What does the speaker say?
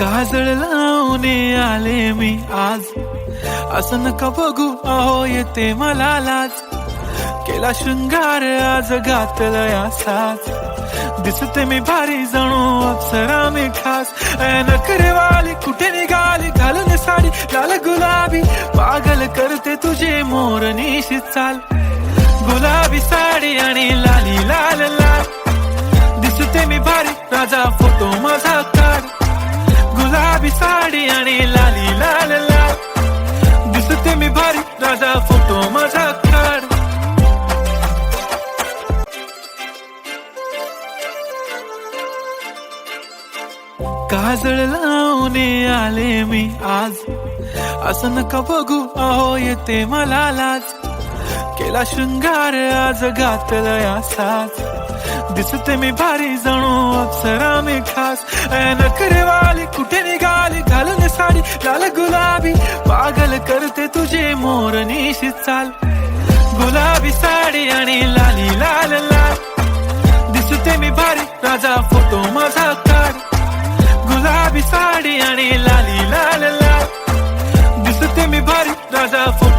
काजळ लावून आले मी आज, असं नका बघू अहो येते मला लाज. केला शृंगार आज घातला साज, दिसते मी भारी जणू अप्सरा मी खास. नखरेवाली कुठे निघाली घालून साडी लाल गुलाबी, पागल करते तुझे मोरनीशी चाल. गुलाबी साडी आणि लाली लाल लाल, दिसते मी भारी राजा फोटो माझा काढ. गुलाबी साडी आणि लाली लाल लाल, दिसते मी भारी राजा फोटो माझा काढ. काजळ लावून आले मी आज, असं नका बघू अहो येते मला लाज. केला शृंगार आज घातला साज, दिसते मी भारी जणू अप्सरा मी खास. नखरेवाली कुठे निघाली घालून साडी लाल गुलाबी, पागल करते तुझे मोरनीशी चाल. गुलाबी साडी आणि लाली लाल लाल, दिसते मी भारी राजा फोटो माझा काढ. गुलाबी साडी आणि लाली लाल लाल, दिसते मी भारी राजा फोटो